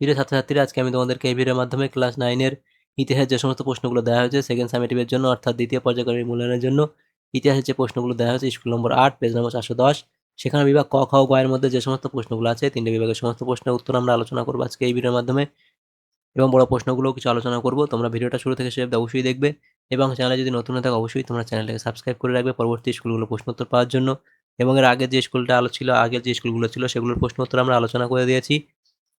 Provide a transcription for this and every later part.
প্রিয় ছাত্রছাত্রীরা, আজকে আমি তোমাদেরকে এই ভিডিওর মাধ্যমে ক্লাস 9 এর ইতিহাসের যে সমস্ত প্রশ্নগুলো দেওয়া হয়েছে সেকেন্ড সামেটিভের জন্য, অর্থাৎ দ্বিতীয় পর্যায়ক্রমিক মূল্যায়নের জন্য ইতিহাসের যে প্রশ্নগুলো দেওয়া হয়েছে স্কুল নম্বর 8 পেজ নম্বর 410, সেখানে বিভাগ ক, খ ও গ এর মধ্যে যে সমস্ত প্রশ্নগুলো আছে, তিনটে বিভাগের সমস্ত প্রশ্নের উত্তর আমরা আলোচনা করবো আজকে এই ভিডিওর মাধ্যমে, এবং বড় প্রশ্নগুলোও কিছু আলোচনা করব। তোমরা ভিডিওটা শুরু থেকে শেষ অবধি অবশ্যই দেখবে, এবং চ্যানেলে যদি নতুন হয়ে থাকো অবশ্যই তোমরা চ্যানেলটাকে সাবস্ক্রাইব করে রাখবে পরবর্তী স্কুলগুলো প্রশ্ন উত্তর পাওয়ার জন্য। এবং এর আগের যে স্কুলটা ছিল, আগের যে স্কুলগুলো ছিল সেগুলোর প্রশ্ন উত্তর আমরা আলোচনা করে দিয়েছি।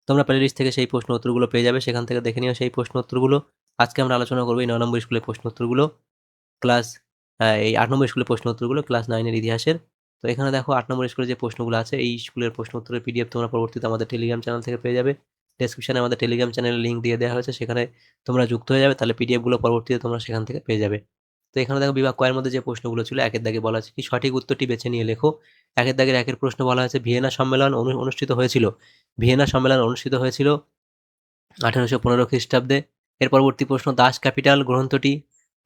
তোমরা প্লে লিস্ট থেকে সেই প্রশ্ন উত্তরগুলো পেয়ে যাবে, সেখান থেকে দেখে নিও সেই প্রশ্ন উত্তরগুলো। আজকে আমরা আলোচনা করবো এই 9 নম্বর স্কুলের প্রশ্ন উত্তরগুলো, ক্লাস এই 8 নম্বর স্কুলের প্রশ্ন উত্তরগুলো ক্লাস 9 এর ইতিহাসের। তো এখানে দেখো 8 নম্বর স্কুলের যে প্রশ্নগুলো আছে, এই স্কুলের প্রশ্ন উত্তরের পিডিএফ তোমরা পরবর্তীতে আমাদের টেলিগ্রাম চ্যানেল থেকে পেয়ে যাবে। ডেসক্রিপশনে আমাদের টেলিগ্রাম চ্যানেলের লিঙ্ক দিয়ে দেওয়া হয়েছে, সেখানে তোমরা যুক্ত হয়ে যাবে, তাহলে পিডিএফগুলো পরবর্তীতে তোমরা সেখান থেকে পেয়ে যাবে। তো এখানে দেখো বিভাগ কয়ের মধ্যে যে প্রশ্নগুলো ছিল, একের দাগে বলা আছে কি সঠিক উত্তরটি বেছে নিয়ে লেখো। একের দাগের একের প্রশ্ন বলা হয়েছে ভিয়েনা সম্মেলন অনুষ্ঠিত হয়েছিল। ভিয়েনা সম্মেলন অনুষ্ঠিত হয়েছিল 1815 খ্রিস্টাব্দে। এর পরবর্তী প্রশ্ন, দাস ক্যাপিটাল গ্রন্থটি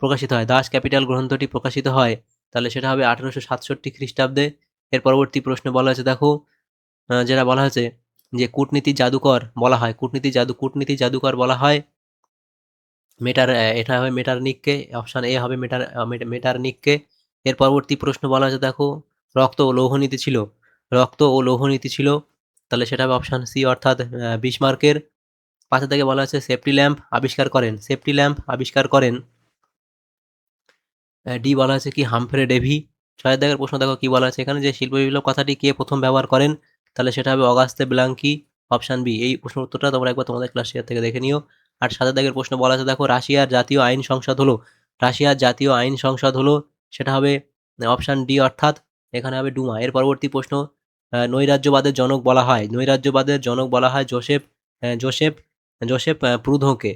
প্রকাশিত হয়। দাস ক্যাপিটাল গ্রন্থটি প্রকাশিত হয়, তাহলে সেটা হবে 1867 খ্রিস্টাব্দে। এর পরবর্তী প্রশ্ন বলা হয়েছে দেখো, যেটা বলা হয়েছে যে কূটনীতি জাদুকর বলা হয়, কূটনীতি জাদুকর বলা হয় এটা হবে মেটারনিককে। অপশন এ হবে মেটারনিককে। এর পরবর্তী প্রশ্ন বলা হয়েছে দেখো, রক্ত ও লৌহনীতি ছিল। রক্ত ও লৌহনীতি ছিল, তাহলে সেটা হবে অপশন সি, অর্থাৎ বিসমার্কের। পাশে থেকে বলা হচ্ছে সেফটি ল্যাম্প আবিষ্কার করেন। ডি বলা হয়েছে কি হামফ্রে ডেভি। 6 দাগের প্রশ্ন দেখো কি বলা আছে এখানে, যে শিল্প বিপ্লব কথাটি কে প্রথম ব্যবহার করেন, তাহলে সেটা হবে অগাস্তে ব্লাঙ্কি, অপশন বি। এই প্রশ্ন উত্তরটা তোমরা একবার তোমাদের ক্লাস শেয়ার থেকে দেখে নিও। আর 7 দাগের প্রশ্ন বলা আছে দেখো, রাশিয়ার জাতীয় আইন সংসদ হলো, সেটা হবে অপশন ডি, অর্থাৎ এখানে হবে ডুমা। এর পরবর্তী প্রশ্ন, নৈরাজ্যবাদের জনক বলা হয় জোসেফ জোসেফ প্রুধোঁকে।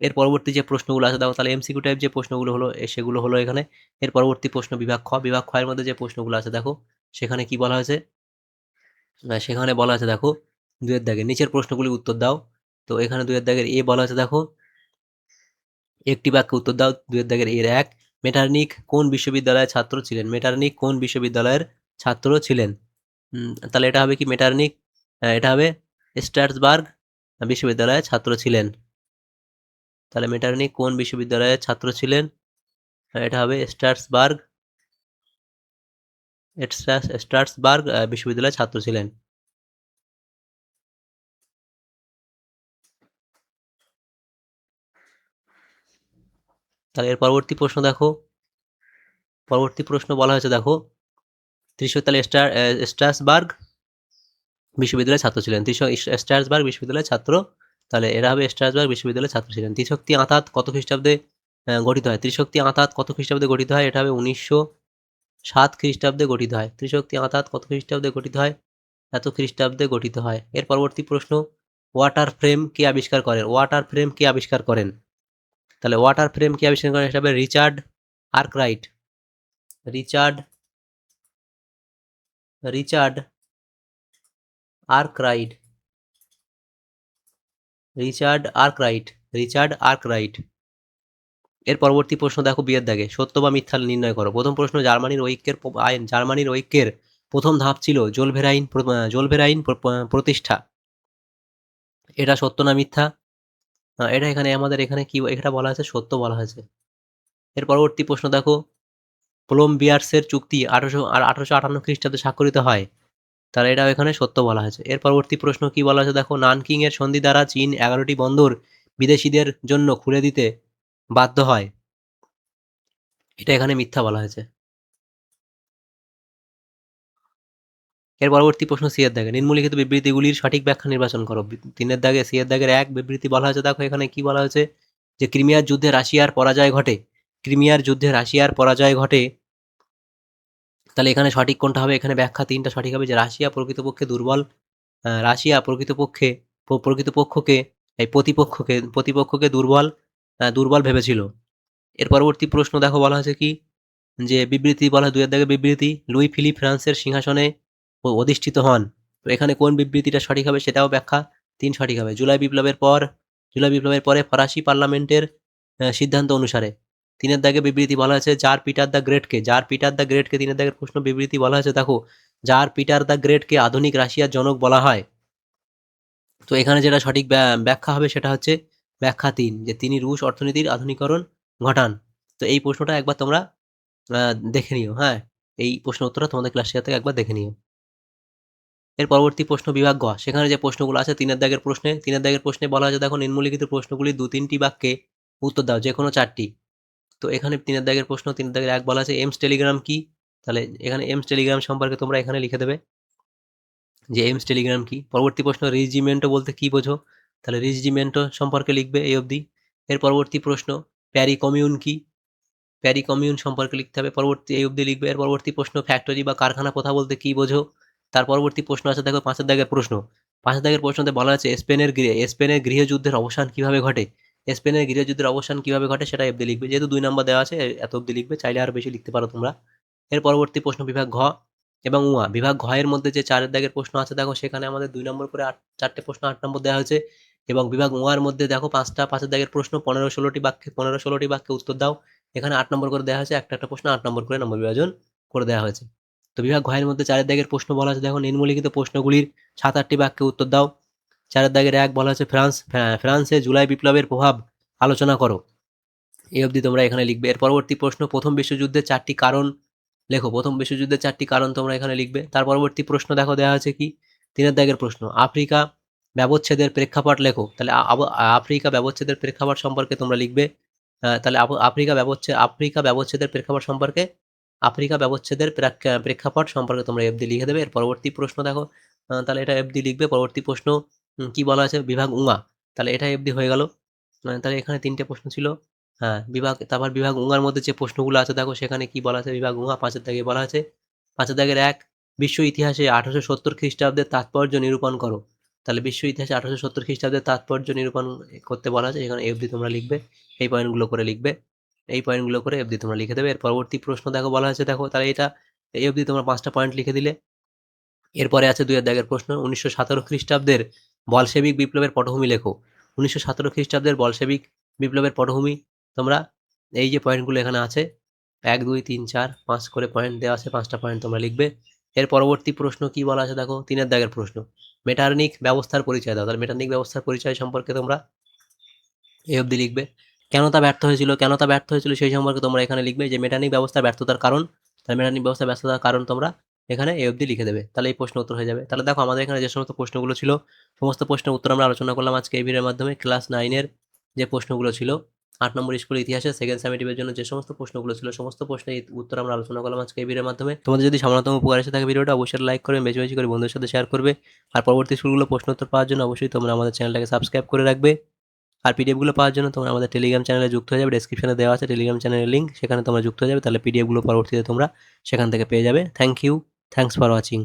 এর পরবর্তী যে প্রশ্নগুলো আছে দেখো, তাহলে এমসিকিউ টাইপ যে প্রশ্নগুলো হলো সেগুলো হলো এখানে। এর পরবর্তী প্রশ্ন বিভাগ খ এর মধ্যে যে প্রশ্নগুলো আছে দেখো, সেখানে কি বলা হয়েছে, সেখানে বলা আছে দেখো, দুয়ের দাগের নিচের প্রশ্নগুলি উত্তর দাও। তো এখানে দুয়ের দাগের এ বলা আছে দেখো, একটি বাক্যে উত্তর দাও। দুয়ের দাগের এর এক, মেটারনিক কোন বিশ্ববিদ্যালয়ের ছাত্র ছিলেন। তাহলে এটা হবে কি মেটারনিক, এটা হবে স্ট্রাসবার্গ বিশ্ববিদ্যালয়ের ছাত্র ছিলেন। তাহলে মেটারনিক কোন বিশ্ববিদ্যালয়ের ছাত্র ছিলেন, এটা হবে স্ট্রাসবার্গ বিশ্ববিদ্যালয়ের ছাত্র ছিলেন। তাহলে এর পরবর্তী প্রশ্ন দেখো, পরবর্তী প্রশ্ন বলা হয়েছে দেখো, তাহলে স্ট্রাসবার্গ বিশ্ববিদ্যালয়ের ছাত্র ছিলেন। স্ট্রাসবার্গ বিশ্ববিদ্যালয়ের ছাত্র, তাহলে এরা হবে স্ট্রাসবার্গ বিশ্ববিদ্যালয়ের ছাত্র ছিলেন। ত্রিশক্তি আঁতাত কত খ্রিস্টাব্দে গঠিত হয়। ত্রিশক্তি আঁতাত কত খ্রিস্টাব্দে গঠিত হয়, এটা হবে 1907 খ্রিস্টাব্দে গঠিত হয়। ত্রিশক্তি আঁতাত কত খ্রিস্টাব্দে গঠিত হয়, এত খ্রিস্টাব্দে গঠিত হয়। এর পরবর্তী প্রশ্ন, ওয়াটার ফ্রেম কে আবিষ্কার করেন। তাহলে ওয়াটার ফ্রেম কে আবিষ্কার করেন, এটা হবে Richard Arkwright. Richard Arkwright Richard Arkwright. এর পরবর্তী প্রশ্ন দেখো বিয়ের দাগে, সত্য বা মিথ্যা নির্ণয় করো। প্রথম প্রশ্ন, জার্মানির ঐক্যের প্রথম ধাপ ছিল জোলভেরাইন প্রতিষ্ঠা। এটা সত্য না মিথ্যা? এটা এখানে আমাদের এখানে কি এটা বলা হয়েছে, সত্য বলা হয়েছে। এর পরবর্তী প্রশ্ন দেখো, কোলম্বিয়ার্সের চুক্তি 1858 খ্রিস্টাব্দে স্বাক্ষরিত হয়, তাহলে এটা এখানে সত্য বলা হয়েছে। এর পরবর্তী প্রশ্ন কি বলা হয়েছে দেখো, নানকিং এর সন্ধি দ্বারা চীন 11টি বন্দর বিদেশিদের জন্য খুলে দিতে বাধ্য হয়, এটা এখানে মিথ্যা বলা হয়েছে। এর পরবর্তী প্রশ্ন সি এর দাগে, নিম্নলিখিত বিবৃতিগুলির সঠিক ব্যাখ্যা নির্বাচন করো। তিনের দাগে সি এর দাগের এক বিবৃতি বলা হয়েছে দেখো, এখানে কি বলা হয়েছে, যে ক্রিমিয়ার যুদ্ধে রাশিয়ার পরাজয় ঘটে। তাহলে এখানে সঠিক কোনটা হবে, এখানে ব্যাখ্যা তিনটা সঠিক হবে, যে রাশিয়া প্রকৃতপক্ষে দুর্বল, রাশিয়া প্রকৃতপক্ষকে এই প্রতিপক্ষকে দুর্বল ভেবেছিল। এর পরবর্তী প্রশ্ন দেখো বলা হয়েছে কি, যে বিবৃতি বলা হয় দুয়ের দাগে বিবৃতি, লুই ফিলিপ ফ্রান্সের সিংহাসনে অধিষ্ঠিত হন। তো এখানে কোন বিবৃতিটা সঠিক হবে সেটাও ব্যাখ্যা তিন সঠিক হবে। জুলাই বিপ্লবের পরে ফরাসি পার্লামেন্টের সিদ্ধান্ত অনুসারে। তিনের দাগে বিবৃতি বলা হয়েছে জার পিটার দ্য গ্রেটকে তিনের দাগের প্রশ্ন বিবৃতি বলা হয়েছে দেখো, জার পিটার দ্য গ্রেটকে আধুনিক রাশিয়ার জনক বলা হয়। তো এখানে যেটা সঠিক ব্যাখ্যা হবে সেটা হচ্ছে ব্যাখ্যা ৩, যে তিনি রুশ অর্থনীতির আধুনিকরণ ঘটান। তো এই প্রশ্নটা একবার তোমরা দেখে নিও, হ্যাঁ? এই প্রশ্ন উত্তরটা তোমাদের ক্লাস শেয়ার থেকে একবার দেখে নিও। এর পরবর্তী প্রশ্ন বিভাগ গ। সেখানে যে প্রশ্নগুলো আছে ৩ এর দাগের প্রশ্নে বলা হয়েছে দেখো নিম্নলিখিত প্রশ্নগুলি ২-৩টি বাক্যে উত্তর দাও, যেকোনো ৪টি। তো এখানে ৩ এর দাগের প্রশ্ন, ৩ এর দাগের ১ বলা আছে এমস টেলিগ্রাম কি? তাহলে এখানে এমস টেলিগ্রাম সম্পর্কে তোমরা এখানে লিখে দেবে যে এমস টেলিগ্রাম কি। পরবর্তী প্রশ্ন রেজিমেন্টো বলতে কি বোঝো? তাহলে রেজিমেন্টো সম্পর্কে লিখবে এই অবধি। এর পরবর্তী প্রশ্ন প্যারি কমিউন কি? প্যারি কমিউন সম্পর্কে লিখতে হবে, পরবর্তী এই অবধি লিখবে। এর পরবর্তী প্রশ্ন ফ্যাক্টরি বা কারখানা প্রথা বলতে কি বোঝো? তার পরবর্তী প্রশ্ন আছে দেখো ৫ এর দাগের প্রশ্ন। ৫ এর দাগের প্রশ্নতে বলা আছে স্পেনের গৃহযুদ্ধের অবসান কিভাবে ঘটে? স্পেনের গৃহযুদ্ধের অবসান কিভাবে ঘটে সেটা অবধি লিখবে। যেহেতু ২ নাম্বার দেওয়া আছে এত অবধি লিখবে, চাইলে আরো বেশি লিখতে পারো তোমরা। এর পরবর্তী প্রশ্ন বিভাগ ঘ এবং উয়া। বিভাগ ঘ এর মধ্যে যে ৪ এর দাগের প্রশ্ন আছে দেখো সেখানে আমাদের ২ নম্বর করে ৪টে প্রশ্ন ৮ নম্বর দেওয়া হয়েছে, এবং বিভাগ উয়া এর মধ্যে দেখো ৫ এর দাগের প্রশ্ন ১৫-১৬টি বাক্যে উত্তর দাও। এখানে ৮ নম্বর করে দেওয়া হয়েছে, একটা প্রশ্ন ৮ নম্বর করে নম্বর বিভাজন করে দেওয়া হয়েছে। তো বিভাগ ঘ এর মধ্যে ৪ এর দাগের প্রশ্ন বলা আছে দেখো নিম্নলিখিত প্রশ্নগুলির ৭-৮টি বাক্যে উত্তর দাও। ৪ এর দাগের ১ বলা হচ্ছে ফ্রান্সে জুলাই বিপ্লবের প্রভাব আলোচনা করো। এই অবধি তোমরা এখানে লিখবে। এর পরবর্তী প্রশ্ন প্রথম বিশ্বযুদ্ধের ৪টি কারণ লেখো। প্রথম বিশ্বযুদ্ধের ৪টি কারণ তোমরা এখানে লিখবে। তার পরবর্তী প্রশ্ন দেখো দেওয়া আছে কি ৩ এর দাগের প্রশ্ন আফ্রিকা ব্যবচ্ছেদের প্রেক্ষাপট লেখো। তাহলে আফ্রিকা ব্যবচ্ছেদের প্রেক্ষাপট সম্পর্কে তোমরা লিখবে। তাহলে আফ্রিকা ব্যবচ্ছেদের প্রেক্ষাপট সম্পর্কে প্রেক্ষাপট সম্পর্কে তোমরা এফডি লিখে দেবে। এর পরবর্তী প্রশ্ন দেখো, তাহলে এটা এফডি লিখবে। পরবর্তী প্রশ্ন কি বলা আছে বিভাগ উঙা, তাহলে এটা এফডি হয়ে গেল। তাহলে এখানে ৩টে প্রশ্ন ছিল। হ্যাঁ, তারপর বিভাগ উঙার মধ্যে যে প্রশ্নগুলো আছে দেখো সেখানে কি বলা আছে বিভাগ উঙা ৫ এর দাগে বলা আছে ৫ এর দাগের ১ বিশ্ব ইতিহাসে ১৮৭০ খ্রিস্টাব্দের তাৎপর্য নিরূপণ করো। তাহলে বিশ্ব ইতিহাসে ১৮৭০ খ্রিস্টাব্দের তাৎপর্য নিরূপণ করতে বলা আছে, এখানে এফডি তোমরা লিখবে। এই পয়েন্টগুলো করে লিখবে। এই পয়েন্টগুলো করে এফডি তোমরা লিখে দেবে। এর পরবর্তী প্রশ্ন দেখো বলা হয়েছে দেখো, তাহলে এটা এই অবধি তোমরা ৫টা পয়েন্ট লিখে দিলে। এরপরে আছে ২ এর দাগের প্রশ্ন ১৯১৭ খ্রিস্টাব্দের বলশেবিক বিপ্লবের পটভূমি লেখো। ১৯১৭ খ্রিস্টাব্দের বলশেবিক বিপ্লবের পটভূমি তোমরা এই যে পয়েন্টগুলো এখানে আছে ১, ২, ৩, ৪, ৫ করে পয়েন্ট দেওয়া আছে, ৫টা পয়েন্ট তোমরা লিখবে। এর পরবর্তী প্রশ্ন কি বলা আছে দেখো ৩ এর দাগের প্রশ্ন মেটারনিক ব্যবস্থার পরিচয় দাও। তাহলে মেটারনিক ব্যবস্থার পরিচয় সম্পর্কে তোমরা এই অবধি লিখবে। কেন তা ব্যর্থ হয়েছিল সেই সম্পর্কে তোমরা এখানে লিখবে যে মেটারনিক ব্যবস্থার ব্যর্থতার কারণ। তাহলে মেটারনিক ব্যবস্থার ব্যর্থতার কারণ তোমরা এখানে এই অবধি লিখে দেবে। তাহলে এই প্রশ্ন উত্তর হয়ে যাবে। তাহলে দেখো আমাদের এখানে যে সমস্ত প্রশ্নগুলো ছিল সমস্ত প্রশ্নের উত্তর আমরা আলোচনা করলাম আজকে এই ভিডিওর মাধ্যমে। ক্লাস 9 এর যে প্রশ্নগুলো ছিল ৮ নম্বর স্কুল ইতিহাসে সেকেন্ড সামেটিভের জন্য যে সমস্ত প্রশ্নগুলো ছিল সমস্ত প্রশ্নের উত্তর আমরা আলোচনা করলাম আজকে এই ভিডিওর মাধ্যমে। তোমাদের যদি সামান্যতম উপকার এসে থাকে ভিডিওটা অবশ্যই লাইক করবে, বেশি বেশি করে বন্ধুদের সাথে শেয়ার করবে। আর পরবর্তী স্কুলগুলো প্রশ্ন উত্তর পাওয়ার জন্য অবশ্যই তোমরা আমাদের চ্যানেলটাকে সাবস্ক্রাইব করে রাখবে। আর পিডিএফগুলো পাওয়ার জন্য তোমরা আমাদের টেলিগ্রাম চ্যানেলে যুক্ত হয়ে যাবে। ডেসক্রিপশনে দেওয়া আছে টেলিগ্রাম চ্যানেলের লিঙ্ক, সেখানে তোমরা যুক্ত হয়ে যাবে। তাহলে পিডিএফগুলো পরবর্তীতে তোমরা সেখান থেকে পেয়ে যাবে। Thank you, thanks for watching.